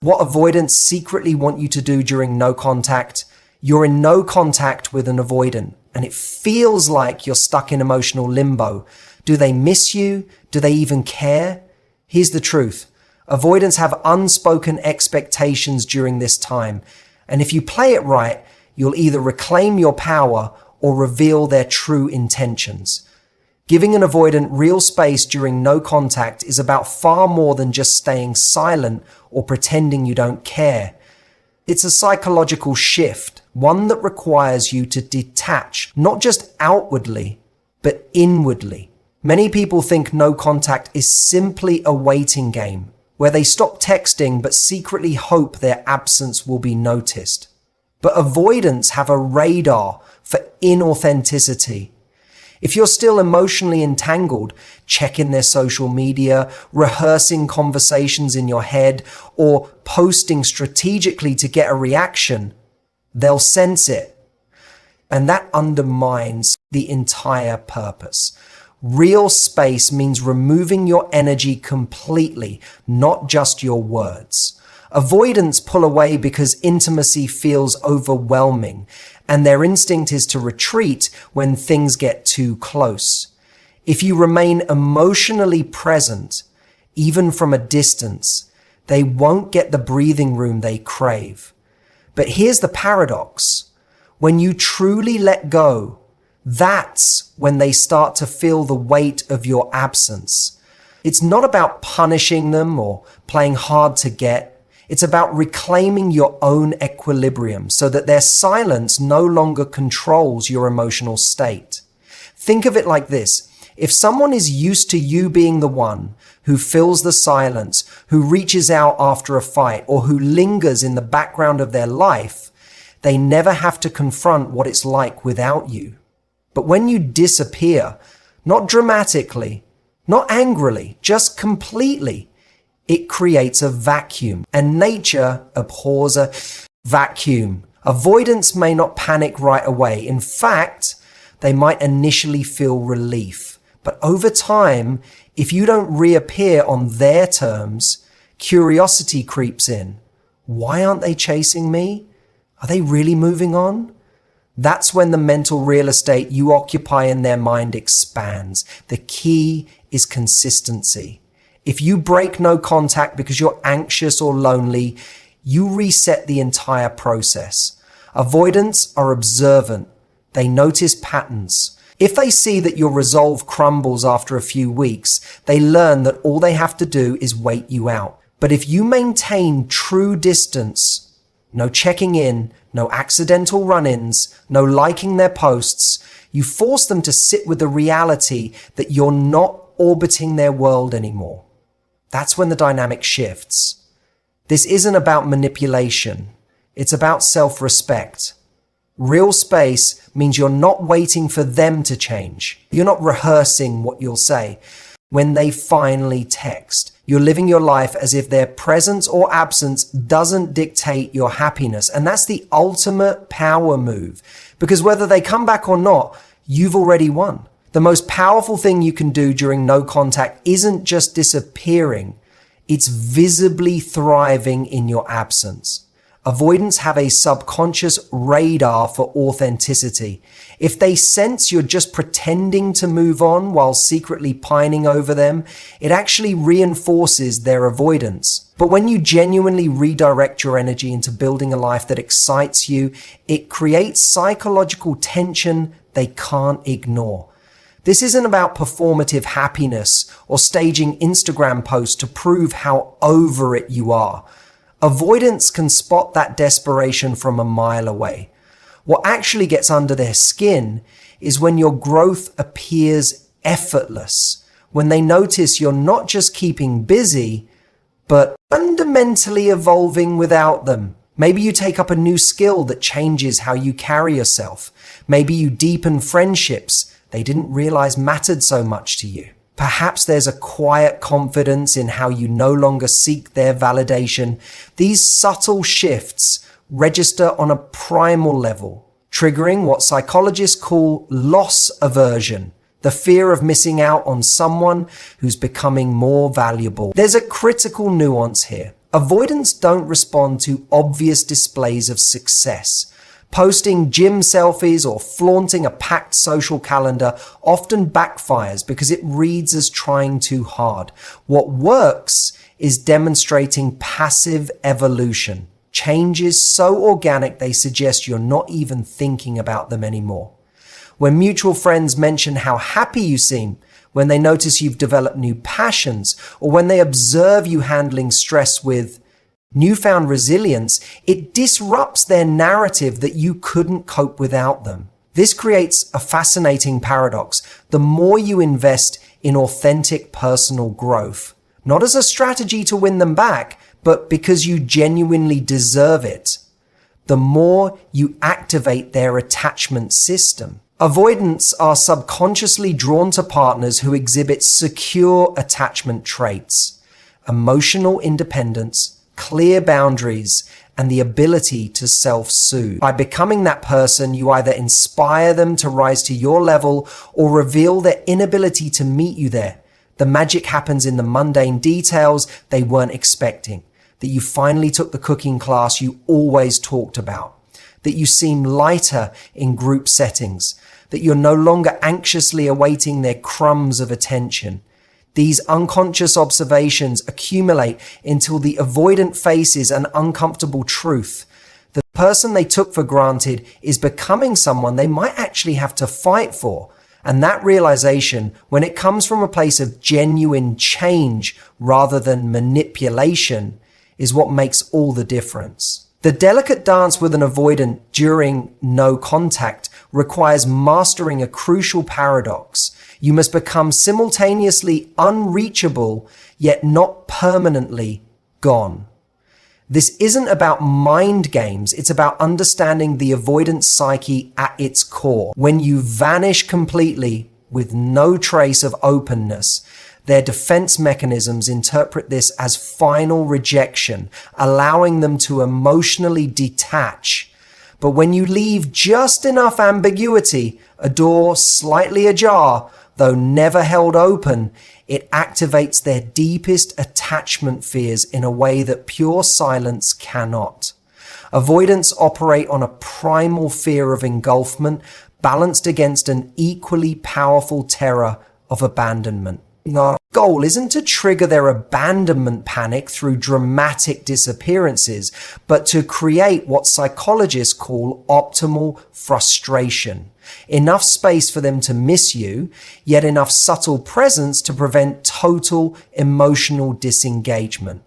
What avoidants secretly want you to do during no contact, you're in no contact with an avoidant, and it feels like you're stuck in emotional limbo. Do they miss you? Do they even care? Here's the truth. Avoidants have unspoken expectations during this time, and if you play it right, you'll either reclaim your power or reveal their true intentions. Giving an avoidant real space during no contact is about far more than just staying silent or pretending you don't care. It's a psychological shift, one that requires you to detach, not just outwardly, but inwardly. Many people think no contact is simply a waiting game, where they stop texting but secretly hope their absence will be noticed. But avoidants have a radar for inauthenticity. If you're still emotionally entangled, checking their social media, rehearsing conversations in your head, or posting strategically to get a reaction, they'll sense it. And that undermines the entire purpose. Real space means removing your energy completely, not just your words. Avoidants pull away because intimacy feels overwhelming, and their instinct is to retreat when things get too close. If you remain emotionally present, even from a distance, they won't get the breathing room they crave. But here's the paradox. When you truly let go, that's when they start to feel the weight of your absence. It's not about punishing them or playing hard to get. It's about reclaiming your own equilibrium so that their silence no longer controls your emotional state. Think of it like this. If someone is used to you being the one who fills the silence, who reaches out after a fight, or who lingers in the background of their life, they never have to confront what it's like without you. But when you disappear, not dramatically, not angrily, just completely, it creates a vacuum, and nature abhors a vacuum. Avoidants may not panic right away. In fact, they might initially feel relief. But over time, if you don't reappear on their terms, curiosity creeps in. Why aren't they chasing me? Are they really moving on? That's when the mental real estate you occupy in their mind expands. The key is consistency. If you break no contact because you're anxious or lonely, you reset the entire process. Avoidants are observant. They notice patterns. If they see that your resolve crumbles after a few weeks, they learn that all they have to do is wait you out. But if you maintain true distance, no checking in, no accidental run-ins, no liking their posts, you force them to sit with the reality that you're not orbiting their world anymore. That's when the dynamic shifts. This isn't about manipulation. It's about self-respect. Real space means you're not waiting for them to change. You're not rehearsing what you'll say. When they finally text, you're living your life as if their presence or absence doesn't dictate your happiness. And that's the ultimate power move. Because whether they come back or not, you've already won. The most powerful thing you can do during no contact isn't just disappearing. It's visibly thriving in your absence. Avoidants have a subconscious radar for authenticity. If they sense you're just pretending to move on while secretly pining over them, it actually reinforces their avoidance. But when you genuinely redirect your energy into building a life that excites you, it creates psychological tension they can't ignore. This isn't about performative happiness or staging Instagram posts to prove how over it you are. Avoidants can spot that desperation from a mile away. What actually gets under their skin is when your growth appears effortless, when they notice you're not just keeping busy, but fundamentally evolving without them. Maybe you take up a new skill that changes how you carry yourself. Maybe you deepen friendships they didn't realize mattered so much to you. Perhaps there's a quiet confidence in how you no longer seek their validation. These subtle shifts register on a primal level, triggering what psychologists call loss aversion, the fear of missing out on someone who's becoming more valuable. There's a critical nuance here. Avoidants don't respond to obvious displays of success. Posting gym selfies or flaunting a packed social calendar often backfires because it reads as trying too hard. What works is demonstrating passive evolution. Changes so organic they suggest you're not even thinking about them anymore. When mutual friends mention how happy you seem, when they notice you've developed new passions, or when they observe you handling stress with newfound resilience, it disrupts their narrative that you couldn't cope without them. This creates a fascinating paradox. The more you invest in authentic personal growth, not as a strategy to win them back, but because you genuinely deserve it, the more you activate their attachment system. Avoidants are subconsciously drawn to partners who exhibit secure attachment traits, emotional independence, clear boundaries, and the ability to self-soothe. By becoming that person, you either inspire them to rise to your level or reveal their inability to meet you there. The magic happens in the mundane details they weren't expecting. That you finally took the cooking class you always talked about. That you seem lighter in group settings. That you're no longer anxiously awaiting their crumbs of attention. These unconscious observations accumulate until the avoidant faces an uncomfortable truth. The person they took for granted is becoming someone they might actually have to fight for. And that realization, when it comes from a place of genuine change rather than manipulation, is what makes all the difference. The delicate dance with an avoidant during no contact requires mastering a crucial paradox. You must become simultaneously unreachable, yet not permanently gone. This isn't about mind games. It's about understanding the avoidant psyche at its core. When you vanish completely with no trace of openness, their defense mechanisms interpret this as final rejection, allowing them to emotionally detach. But when you leave just enough ambiguity, a door slightly ajar, though never held open, it activates their deepest attachment fears in a way that pure silence cannot. Avoidants operate on a primal fear of engulfment, balanced against an equally powerful terror of abandonment. Our goal isn't to trigger their abandonment panic through dramatic disappearances, but to create what psychologists call optimal frustration. Enough space for them to miss you, yet enough subtle presence to prevent total emotional disengagement.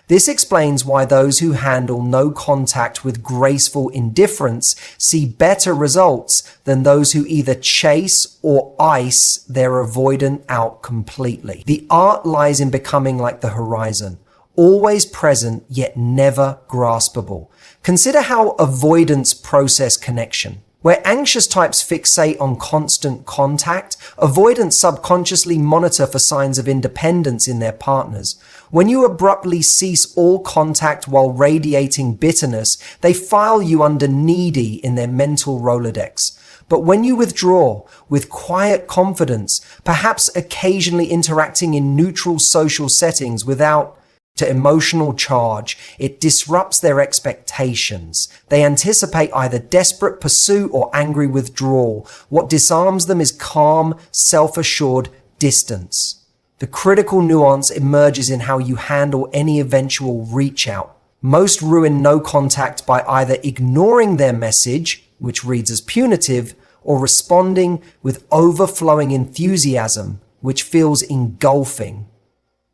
This explains why those who handle no contact with graceful indifference see better results than those who either chase or ice their avoidant out completely. The art lies in becoming like the horizon, always present yet never graspable. Consider how avoidants process connection. Where anxious types fixate on constant contact, avoidants subconsciously monitor for signs of independence in their partners. When you abruptly cease all contact while radiating bitterness, they file you under needy in their mental Rolodex. But when you withdraw with quiet confidence, perhaps occasionally interacting in neutral social settings without to emotional charge, it disrupts their expectations. They anticipate either desperate pursuit or angry withdrawal. What disarms them is calm, self-assured distance. The critical nuance emerges in how you handle any eventual reach out. Most ruin no contact by either ignoring their message, which reads as punitive, or responding with overflowing enthusiasm, which feels engulfing.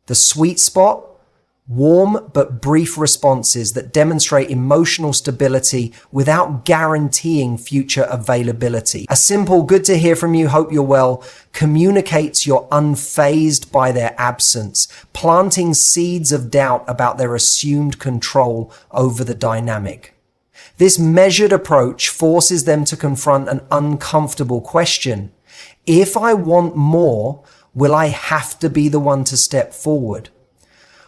The sweet spot? Warm but brief responses that demonstrate emotional stability without guaranteeing future availability. A simple "good to hear from you, hope you're well" communicates you're unfazed by their absence, planting seeds of doubt about their assumed control over the dynamic. This measured approach forces them to confront an uncomfortable question. If I want more, will I have to be the one to step forward?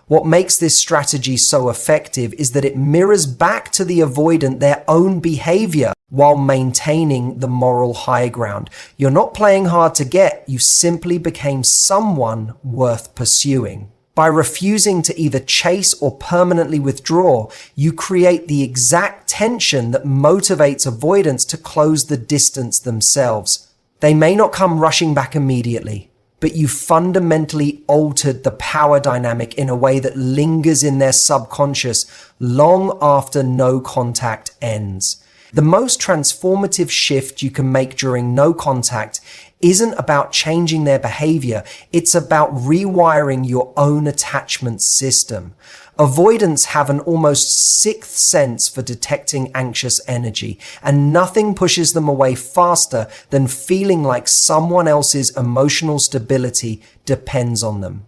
What makes this strategy so effective is that it mirrors back to the avoidant their own behavior while maintaining the moral high ground. You're not playing hard to get, you simply became someone worth pursuing. By refusing to either chase or permanently withdraw, you create the exact tension that motivates avoidants to close the distance themselves. They may not come rushing back immediately, but you fundamentally altered the power dynamic in a way that lingers in their subconscious long after no contact ends. The most transformative shift you can make during no contact isn't about changing their behavior. It's about rewiring your own attachment system. Avoidants have an almost sixth sense for detecting anxious energy, and nothing pushes them away faster than feeling like someone else's emotional stability depends on them.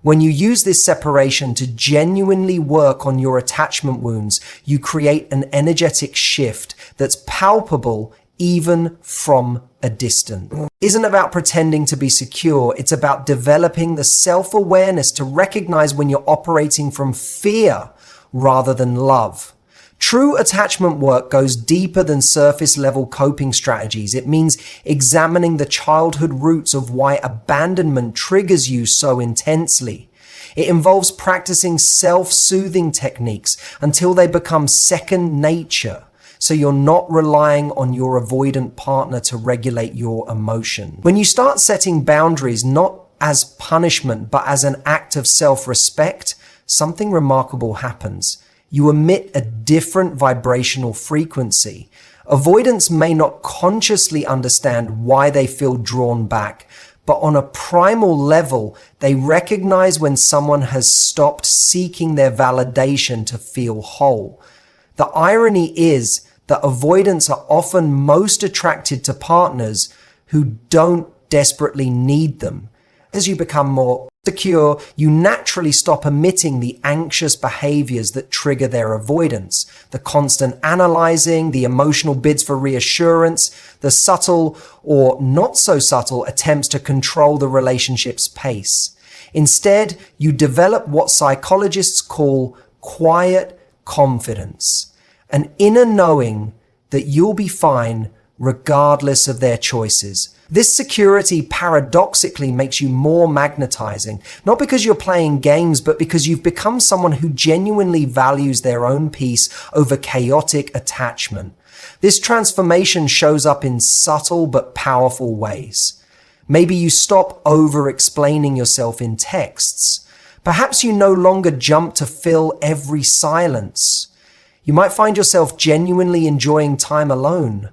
When you use this separation to genuinely work on your attachment wounds, you create an energetic shift that's palpable even from a distance. It isn't about pretending to be secure. It's about developing the self-awareness to recognize when you're operating from fear rather than love. True attachment work goes deeper than surface level coping strategies. It means examining the childhood roots of why abandonment triggers you so intensely. It involves practicing self-soothing techniques until they become second nature, so you're not relying on your avoidant partner to regulate your emotion. When you start setting boundaries not as punishment but as an act of self-respect, something remarkable happens. You emit a different vibrational frequency. Avoidants may not consciously understand why they feel drawn back, but on a primal level, they recognize when someone has stopped seeking their validation to feel whole. The irony is that avoidants are often most attracted to partners who don't desperately need them. As you become more secure, you naturally stop emitting the anxious behaviors that trigger their avoidance. The constant analyzing, the emotional bids for reassurance, the subtle or not so subtle attempts to control the relationship's pace. Instead, you develop what psychologists call quiet confidence, an inner knowing that you'll be fine regardless of their choices. This security paradoxically makes you more magnetizing, not because you're playing games, but because you've become someone who genuinely values their own peace over chaotic attachment. This transformation shows up in subtle but powerful ways. Maybe you stop over-explaining yourself in texts. Perhaps you no longer jump to fill every silence. You might find yourself genuinely enjoying time alone,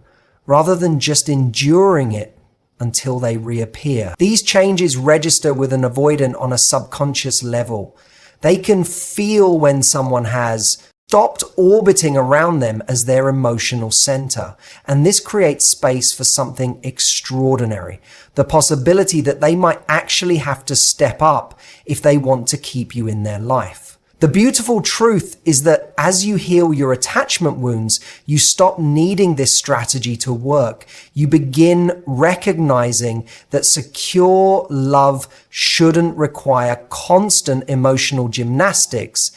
rather than just enduring it until they reappear. These changes register with an avoidant on a subconscious level. They can feel when someone has stopped orbiting around them as their emotional center, and this creates space for something extraordinary, the possibility that they might actually have to step up if they want to keep you in their life. The beautiful truth is that as you heal your attachment wounds, you stop needing this strategy to work. You begin recognizing that secure love shouldn't require constant emotional gymnastics.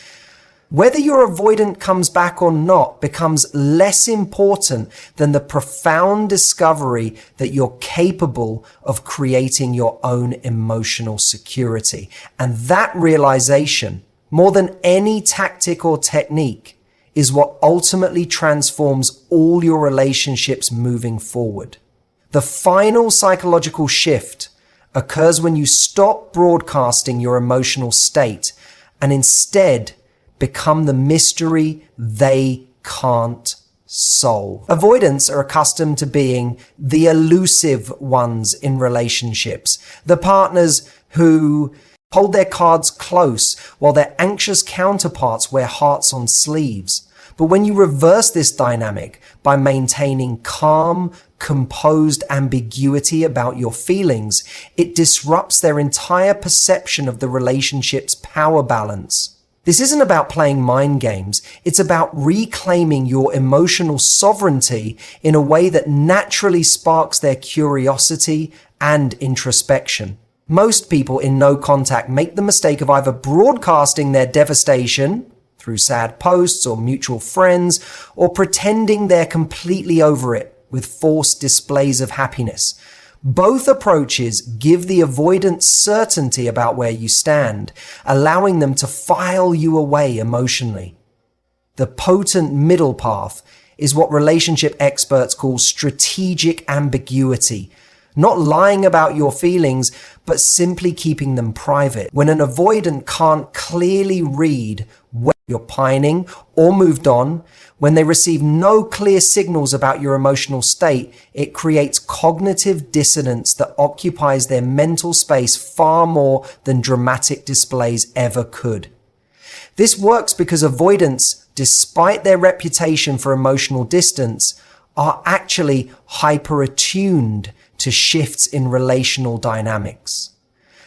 Whether your avoidant comes back or not becomes less important than the profound discovery that you're capable of creating your own emotional security. And that realization, more than any tactic or technique, is what ultimately transforms all your relationships moving forward. The final psychological shift occurs when you stop broadcasting your emotional state and instead become the mystery they can't solve. Avoidants are accustomed to being the elusive ones in relationships, the partners who hold their cards close while their anxious counterparts wear hearts on sleeves. But when you reverse this dynamic by maintaining calm, composed ambiguity about your feelings, it disrupts their entire perception of the relationship's power balance. This isn't about playing mind games. It's about reclaiming your emotional sovereignty in a way that naturally sparks their curiosity and introspection. Most people in no contact make the mistake of either broadcasting their devastation through sad posts or mutual friends, or pretending they're completely over it with forced displays of happiness. Both approaches give the avoidant certainty about where you stand, allowing them to file you away emotionally. The potent middle path is what relationship experts call strategic ambiguity, not lying about your feelings, but simply keeping them private. When an avoidant can't clearly read whether you're pining or moved on, when they receive no clear signals about your emotional state, it creates cognitive dissonance that occupies their mental space far more than dramatic displays ever could. This works because avoidants, despite their reputation for emotional distance, are actually hyper-attuned to shifts in relational dynamics.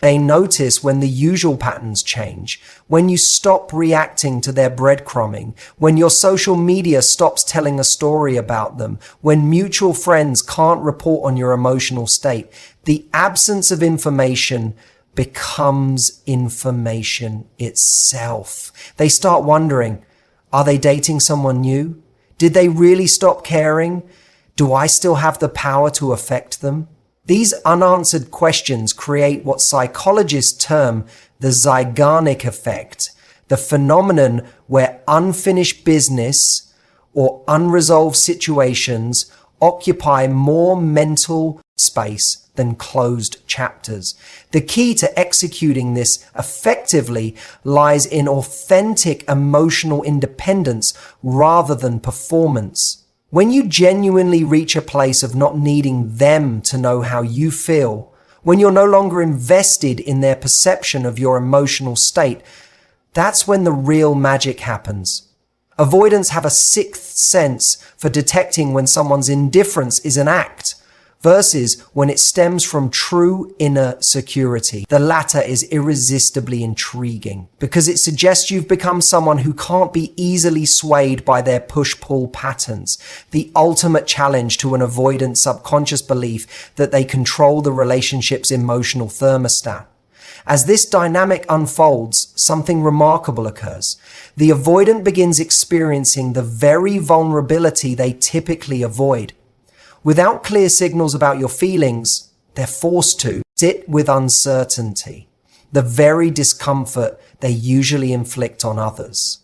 They notice when the usual patterns change, when you stop reacting to their breadcrumbing, when your social media stops telling a story about them, when mutual friends can't report on your emotional state. The absence of information becomes information itself. They start wondering, are they dating someone new? Did they really stop caring? Do I still have the power to affect them? These unanswered questions create what psychologists term the Zeigarnik effect, the phenomenon where unfinished business or unresolved situations occupy more mental space than closed chapters. The key to executing this effectively lies in authentic emotional independence rather than performance. When you genuinely reach a place of not needing them to know how you feel, when you're no longer invested in their perception of your emotional state, that's when the real magic happens. Avoidants have a sixth sense for detecting when someone's indifference is an act versus when it stems from true inner security. The latter is irresistibly intriguing because it suggests you've become someone who can't be easily swayed by their push-pull patterns, the ultimate challenge to an avoidant subconscious belief that they control the relationship's emotional thermostat. As this dynamic unfolds, something remarkable occurs. The avoidant begins experiencing the very vulnerability they typically avoid. Without clear signals about your feelings, they're forced to sit with uncertainty, the very discomfort they usually inflict on others.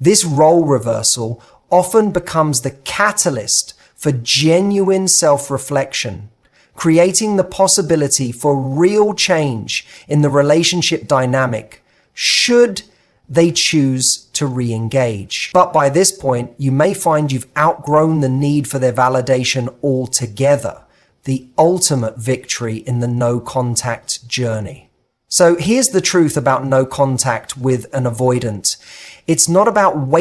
This role reversal often becomes the catalyst for genuine self-reflection, creating the possibility for real change in the relationship dynamic should they choose to re-engage. But by this point, you may find you've outgrown the need for their validation altogether, the ultimate victory in the no contact journey. So here's the truth about no contact with an avoidant. It's not about waiting